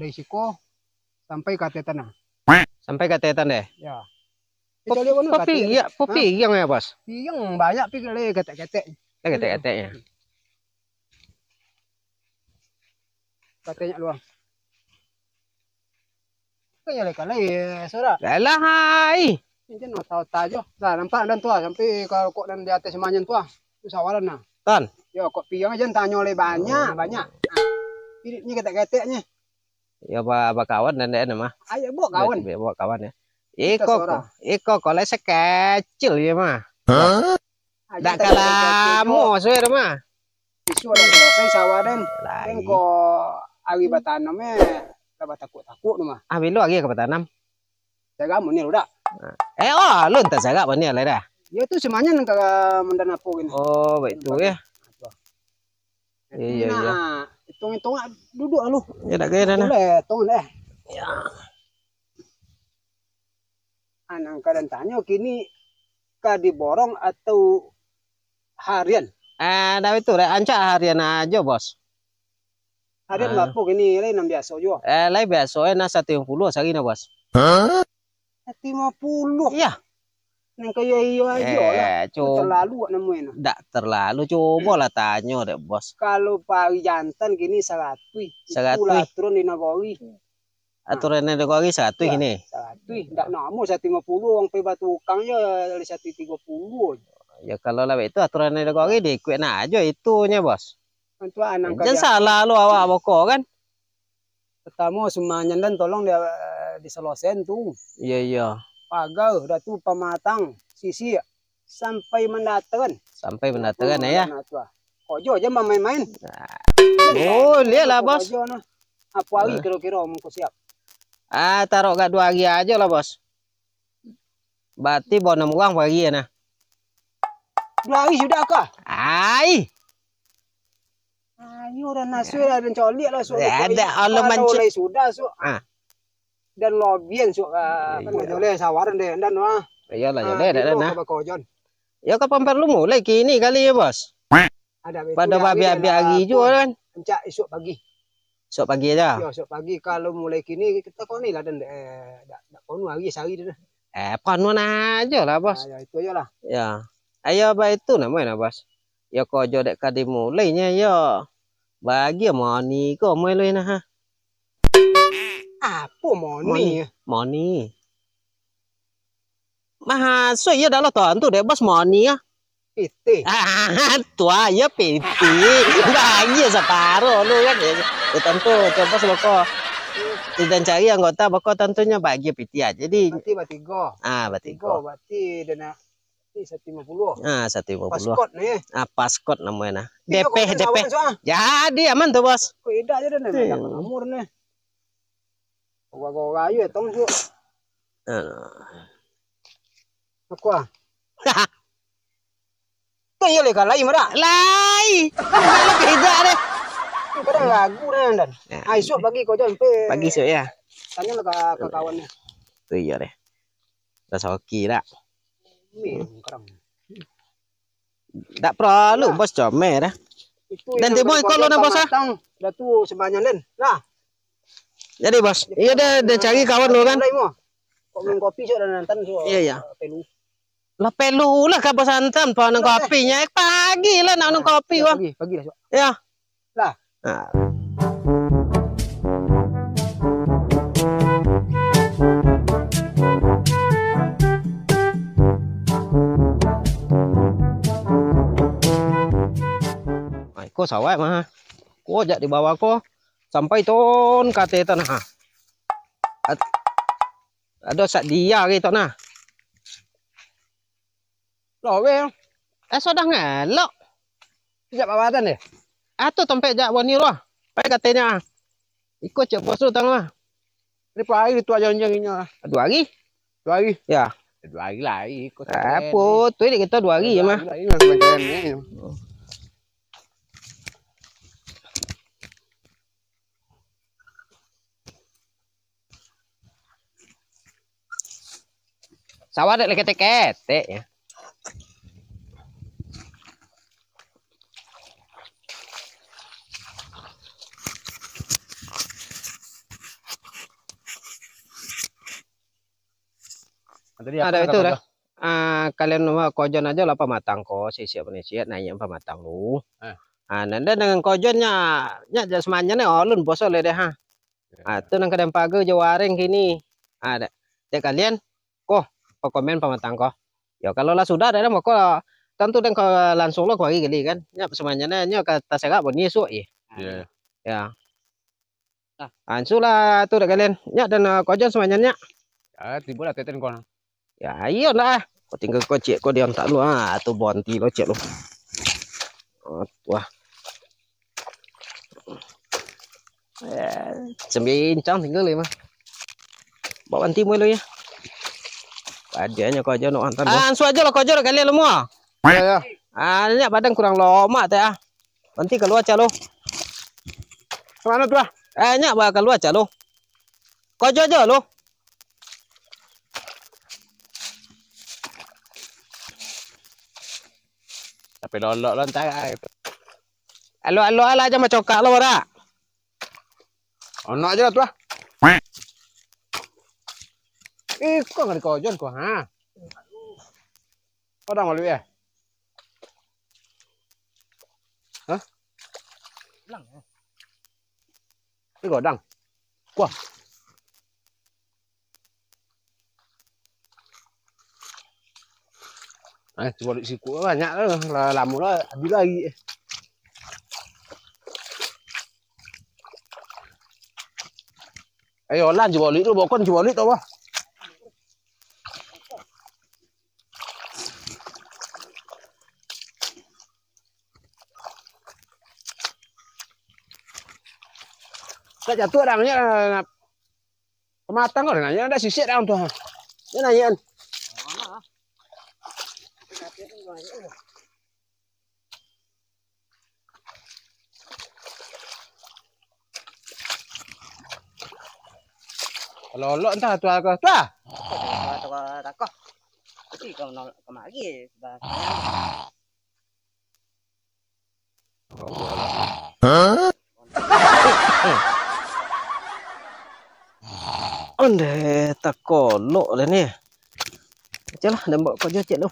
risiko sampai katetan nah. Sampai katetan deh. Ya. Popi yang ya bos. Yang banyak pi kali ketek-ketek. Ketek-keteknya. Katanya luang. Kayaknya kali saudara. Lah hai. Ini no tahu tajo. Nah, nampak dan tua sampai kalau kok dan di atas semanyan tua. Itu sawaran nah. Ton. Yo kok piang aja tanya oleh banyak. Ini ketek-keteknya. Ya ba kawan dan dia mah. Ayo bawa kawan. Bawa kawan ya. Iko kalau sekecil ya mah. Dak kalamo suwe mah. Isu ada selesai sawaran. Kan kok awi batanamnya dapat takut mah. Awi lu lagi ke batanam. Jaga mun ni udah. Lu entah jaga apa ni lah dah. Ya itu semuanya ke mendanapo ini. Oh, betul ya. Iya. Hitung-hitung duduk lu. Ya dak gaya dah. Boleh, hitung deh. Ya. Anang kadang tanya kini ka diborong atau harian? Dah itu deh anca harian aja, Bos. Harian berapa kini lain yang biasa juga? Lain biasa na 150 sehari na, Bos. 150. Iya. Nang kaya iyo aja lah. Terlalu nemuin. Ndak terlalu, coba lah tanya deh, Bos. Kalau pagi jantan gini 100. 100 turun di Nagori. Aturan Nagori 100 gini. 100. Ndak namo 150 wong pe batu ukangnya dari 130. Ya kalau lah itu aturan Nagori diikutin aja itunya, Bos. Tentu anang jangan salah lu awak boko kan. Pertama semuanya dan tolong dia diselesain tuh. Iya. Pagar dah tu pematang sisi sampai mendatang. Sampai mendatang ya. Kojo aja main-main. Oh, lihatlah, Bos. Apa lagi kira-kira mau siap? Taruh gak 2 hari aja lah, Bos. Berarti bonum uang pagi ya nah. 2 hari sudah kah? Ayo dan nasu dan coli lah so. Ada Allah mulai sudah so. Dan lobian so kan jole sawaran deh dan wah. Iyalah jole dan nah. Ya kapan perlu mulai kini kali ya, Bos. Pada babi-babi hari juga kan. Encak esok pagi. Esok pagi aja. Ya, esok pagi kalau mulai kini kita kau ni lah dan dak kau hari sehari dah. Panuan aja lah, Bos. Ya itu aja lah. Ya. Ayo ba itu namanya, Bos. Ya kojo dek kadi mulainya ya. Bagi moni ko mo loy na ha. Apa moni? Moni. Mahaso ya dalam tuan tu dek Bos moni ya. Piti. Tua ya piti. Bagi separuh lu kan ya. Tentu coba seboko. Dan cari anggota boko tentunya bagi piti aja. Jadi batigo. Batigo. Berarti dana 150. 150. Paskot nih. Paskot namanya. DP. Jadi aman tuh, Bos. Beda aja deh nih. Nomor nih. Gua ayo tong su. Aku Kaya le kalai mara. Lai. Beda deh. Kadang lagu dan. Esok pagi kau sampai. Pagi esok ya. Tanya ke kawannya. Tuh iya deh. Udah soki dah. Tak perlu Bos comer dah. Dan tiba kalau na Bos dah tu sebanyak dan. Nah. Jadi Bos, iya dah cari kawan lu kan. Kok minum kopi sok dan nantan sok. Iya. Pelu lah ka Bos antan pa nang kopinya pagi lah nang kopi wah. Pagi lah sok. Ya. Lah. Ko sawah mah. Ko jak di bawah ko sampai ton kate tanah. Ada sak dia gitu nah. Lowe. Sudah ngelok. Sejak bawatan deh. Atuh tempe jak wani roh. Pai katanya. Ikut cek Bos tu tang. Ini pagi itu aja janjinya. 2 hari? 2 hari. Ya. 2 hari lagi ikut. Apa? Tu ini kita 2 hari ya mah. Sawah dek kete-kete ya. Tadi Ada apa itu kata dah. Kalian kojon aja lah pematang ko siap nih siap nanya pematang lu. Nanda dengan kojonnya nya semuanya nih olun bosol deh ha. Itu nang kadang pagi jawaring gini. Ada. Ya kalian kok komen pematang ko. Ya kalau lah sudah ada mau kok tentu dan langsung lo kok gini kan. Ya semuanya nya kata saya gak bonnie su ya. Ya. Ansula tuh kalian. Ya dan kojon semuanya nya. Tiba lah teten kon. Ya iya lah. Kau tinggal kau cek kau diam tak lu tuh bonti lo cek lu. Wah. Sembincang tinggal lima. Bawa anti mulu ya. Padanya kau aja no antan. Ansu aja lo kau aja kalian lu mau. Ya. Ini badan kurang lama teh Nanti keluar calo. Kemana tuh? Nyak bakal keluar calo. Kau aja lo. Tapi lolok lontar. Alo aja macam kak lo ora. Ono aja tuh. Kok nggak dikojon kok ha? Kau dah malu ya? Hah? Ini godang. Wah. Coba di siku banyak lah, lama lah, habis lagi. Ayo lan coba lihat dulu, bokon coba lihat apa? Saya jatuh orangnya pematang orang nanya ada sisir dalam tuh. Dia nanyain. Kalau lo entah tuh aku tuh. Takut. Tapi kau nolak kemari. Onde tak kolok lah ni. Celah dan bawa kau cek lu.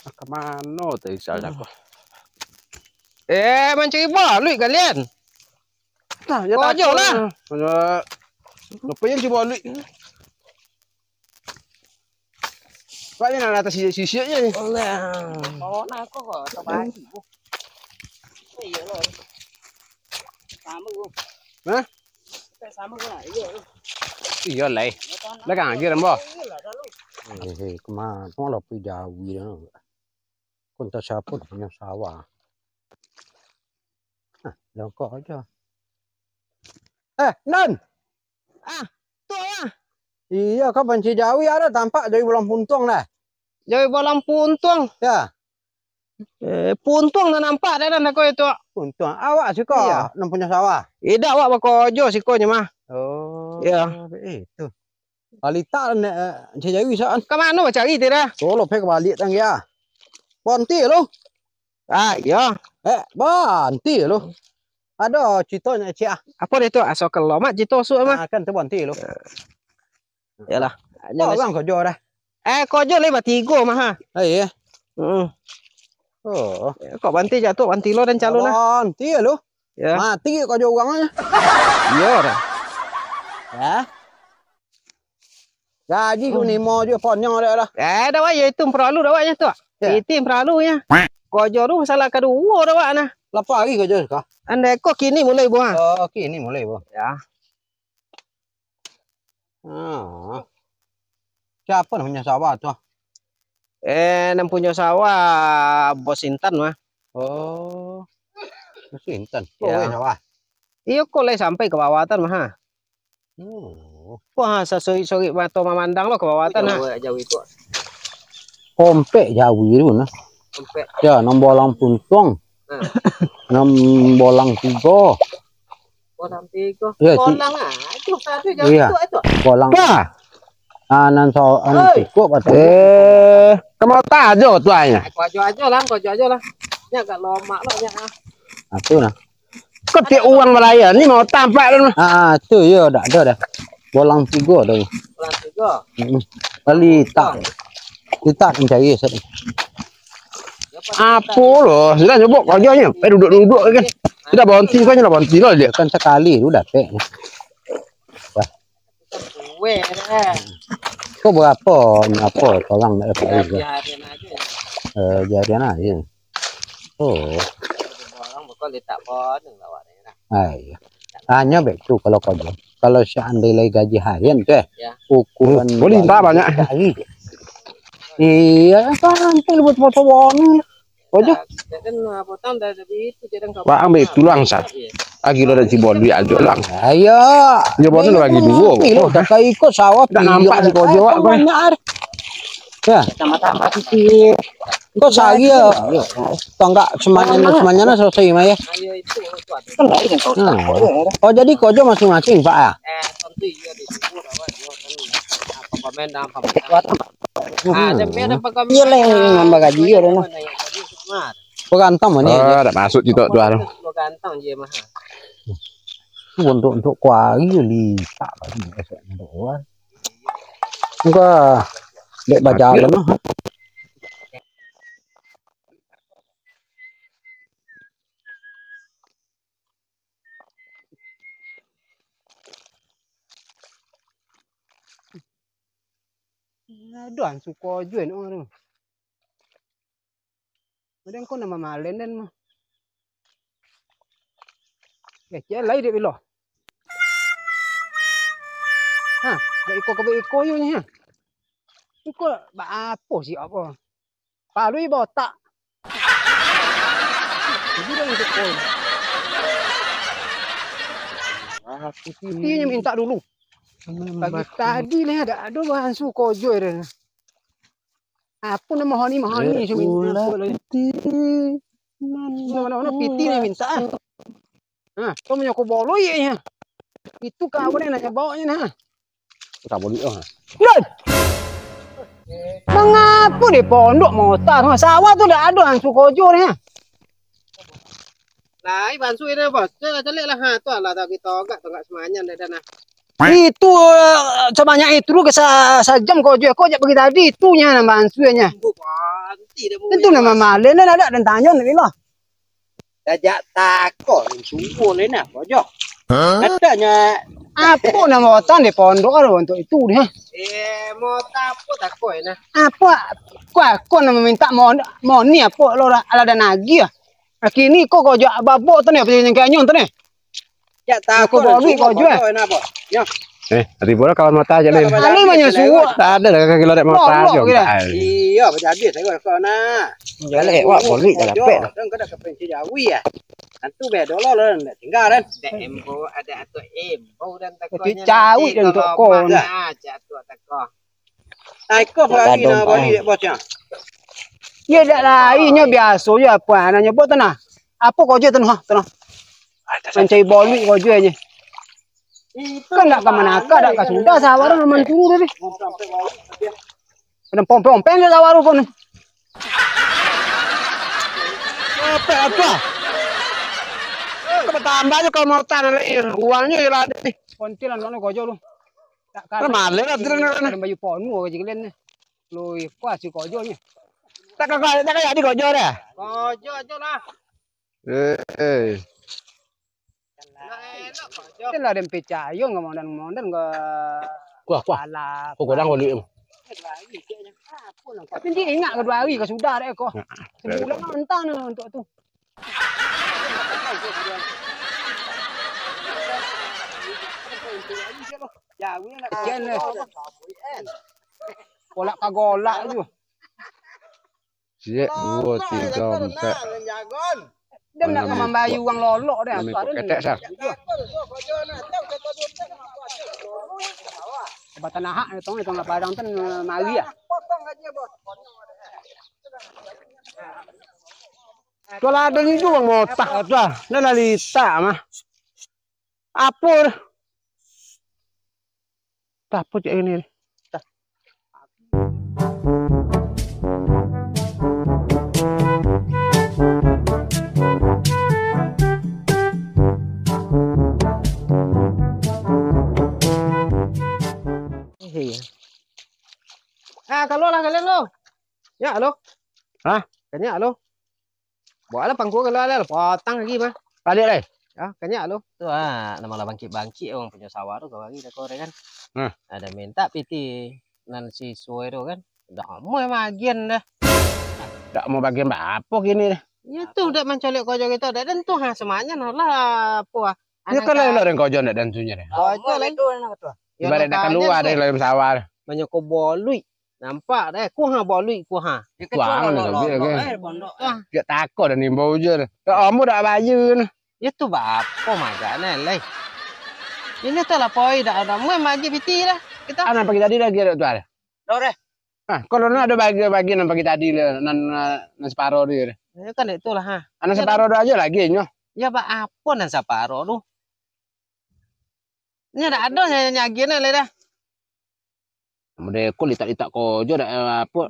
Kemana tuh misalnya aku? Mencari balik kalian. Nah, ya kau jauh lah. Ngapain coba lihat? Pak ini atas sisi-sisinya nih. Oh, nah kok coba aja. Iya loh. Sama gua. Hah? Sama gua. Iya. Iya lah. Lah kan lagi kan, Bo? Kemana? Mau lo pergi jauh gitu. Kontak siapa punya sawah. Kok aja. Nan. Tuh lah. Iya, kau benci jauh ya ada tampak dari bolang puntung lah. Jadi bolang puntung. Ya. Puntung dah nampak dah nak kau itu. Puntung. Awak sih kok. Iya. Nam punya sawah. Tidak awak bakojo sih kau mah. Oh. Ya. Itu. Alita jauh bisa. Kemana mau cari tidak? Solo pek balik tang ya. Bonti lu. Iya. Bonti lu. Ada citonya cia. Apa itu? Asal kalau mak cito su mah. Kan tu bonti lu. Yalah. Orang kau jual dah. Kojo lewat tiga mah. Iya. Kok banti jatuh banti lo dan calon lah. Bonti lu. Ya. Mati kau jual uangnya. Iya dah. Ya. Gaji ku ni mau juga ponnya ada lah. Dah wah itu perlu dah wahnya tu. Itu perlu ya. Kojo tu masalah kedua dah wah nah. Lapa lagi kau jual kah? Anda kok kini mulai buah. Oh, kini mulai buah. Ya. Siapa namanya sawah tu? Nam punya sawah Bos Intan mah. Oh. Bos Intan. Ya. Sawah. Iya kok leh sampai ke bawatan mah. Wah, sesoi-soi mata memandang lo ke bawatan ha. Jauh itu. Kompe jauh itu nah. Kompe. Ya, nom bolang puntung. Nom bolang tiga. Bolang tiga. Ya, bolang itu satu jauh itu. Bolang. Anan tiga apa? Kamu tahu tu aja. Kojo aja lah. Ya gak lama lo nya. Itu nah. Kok dia uang melayani mau tampak lu. Itu ya dah ada dah. Bolang 3 dah. Bulan 3. Kali tak. Kita mencari set. Apa loh? Sudah nyebok kerjanya. Duduk-duduk kan. Sudah berhenti kan lah berhenti lah dia kan sekali sudah teh. Kue dah. Kau berapa? Apa orang nak dapat Ya, juga. biarin aja. Jadian aja. Oh. Orang bakal letak bon lawak ni lah. Ay. Hanya begitu kalau kerja. Kalau seandainya gaji harian tuh, Ya. ukuran boleh tak banyak. Iya, kan buat foto-foto. Ojo. Dan potong dari itu jadi kau. Pak ambil tulang sat. Lagi lo ada cibon duit aja lang. Ayo. Jebon tu bagi 2. Ini lo tak ikut sawah. Tak nampak si kojo apa. Banyak. Ya. Tambah-tambah sikit. Kau saya. Enggak semuanya selesai mah ya. Ayo itu buat. Oh jadi kojo masing-masing Pak ya? Tentu iya di situ apa dia kan apa komen dan apa buat. Ada apa komen. Iya leh nambah gaji ya dong. Berantang mana ya? Oh, dah masuk situ tu anu. Ganteng je mah. Untuk kuari li tak lagi esoknya doang. Enggak. Dek berjalan noh. Aduh, suko jual orang. Ada kau nama malen dan mah. Ya, cek lagi dia bilo. Ha, ke iko yo nya. Iko ba apa sih apa? Palui botak. Jadi dah untuk kau. Dia minta dulu. Pagi tadi lah ada bahan suko jual dia. Apa nama mahani cuma mana piti ni minta. Ah, kau punya kau bolu ya. Itu kau ni nak bawa ni nah. Tak boleh ah. Lad. Mengapa di pondok motar sawah tu dah ada hansu kojo ni. Lah, bansu ini bos. Celik lah ha tu lah tak kita agak semuanya dah nah. Itu sebanyak itu lu ke sejam kojo kau jak pergi tadi itunya nama hansunya. Bukan, tidak mau. Itu nama malen dan ada dan tanya ni lah. Dajak takut sungguh ni nak kojo. Katanya apa nama otan di pondok ada untuk itu ni. mau tapo takut nah. Apa kau nama minta mau ni apa lo ada nagi ah. Kini kau kojo babok tu ni apa yang kanyong tu ni. Ya takut bolu kojo. Ya. Hari bola kawan mata aja lain. Ali banyak suhu. Tak ada kaki lo ada mata aja. Iya, berjadi saya kau na. Jalan wak boli dah dapat. Dan kau dah kepenci jawi ya. Nanti bedo lo tinggal kan. Embo ada atau embo dan takonya. Cawi dan untuk kau. Nah, jatuh takok. Aiko lagi na boli bocah. Ya dah lah, ini biasa je apa nanya buat tanah. Apa kau je tanah? Mencari bolu kau je aja. Kan nak ke mana ke dak ke sudah sawaran man turu deh. Pedang pom-pom je sawaru pun. Apa? Kau tambah je kalau mau tanah uangnya lah. Kontilan mana kau je lu. Tak Kan malah lah ada baju ponu kau je kalian ni. Lu kuat si kau je nya. Tak kayak di kojo dah. Kojo aja lah. Kan lah dem pecayo ngamondan ke. Kuah. Ala. Kau godang boli. Tapi dia ingat kedua hari ke sudah deh kau. Sebulan mentah ni untuk tu. Kecil ni. Golak ka golak tu. Siap 2 3 4. Dia nak membayu uang lolok dia. Ketek sah. Batan ahak ni tong padang tu mari ah. Kalau ada ni juga mau tak dah. Dah lita mah. Apa? Tak apa cak ini. Ya lo. Hah? Kanya lo. Bỏ lah pangku kalau ada potang lagi mah. Balik deh. Ya, kanya lo. Tuh nama lah bangki-bangki orang punya sawah tuh lagi dah kore kan. Ada minta piti nan si suwe tuh kan. Dah mau bagian dah. Tak mau bagian apa gini deh. Ya tuh udah mencolok kojo kita dah dan tuh semuanya lah apa. Ya kalau lo yang kojon ndak dantunya deh. Kojo lah itu enak tuh. Ibarat nak keluar dari dalam sawah. Banyak ko bolui. Nampak deh, ku ha bolui ku ha. Tuang lah tapi kan. Dia takut dan nimbau je. Tak amu dak baju. Itu apa magana lai. Ini tuh lah poi dah ada mau magi piti lah. Kita Ana pagi tadi lagi ada tu ada. dore. Ah, kalau ada bagi nan pagi tadi nan separuh dia. Ya kan itu lah ha. Ana separuh aja lagi nyo. Ya ba apa nan saparo tu. Ini ada nyagina lai dah. Mode ko litak-litak kojo dak apa.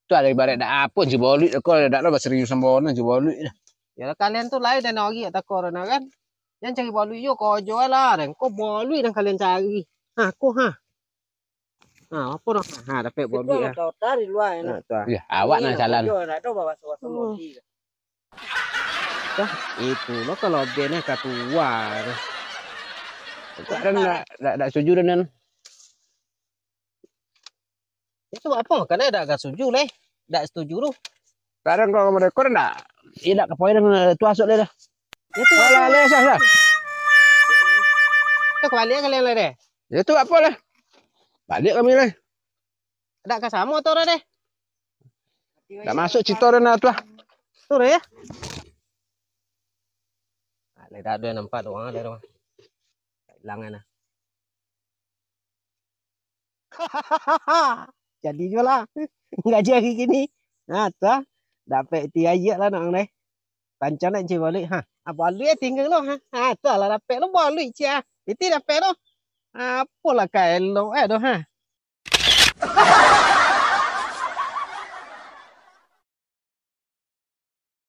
Tu ada ibarat dak apa je boluit ko dak lo serius sembono je boluit. Ya kalian tuh lain dan lagi tak corona kan. Yang cari bolui yo kojo lah dan ko bolui dan kalian cari. Ha ko ha. Ha apa dah? Ha dapat bolui ya. Kau tarik luar Nah, tuh. Ya, awak nak jalan. Itu lo kalau bennya katua. Dan dak setuju dengan Itu apa? Karena ada agak setuju leh. Tak setuju lu. kadang kalau mereka ndak tidak kepoin dengan tu asuk dia dah. Itu Alah le sah. Itu kembali kalian leh deh. Ya tu apa lah. Balik kami lah. Ada ke sama motor deh. Dak masuk cito dan tu. Tuh ya. Leh dah 2 nampak doang ada doang. Hilang ana. Jadi juga lah. Enggak jadi gini. Nah, tuh. Dapat tiaya lah nang deh. Pancen nak je balik ha. Apa lu tinggal lo ha. Ha, tuh lah dapat lo balik cia. Itu dapat lo. Apa lah kain lo doh ha.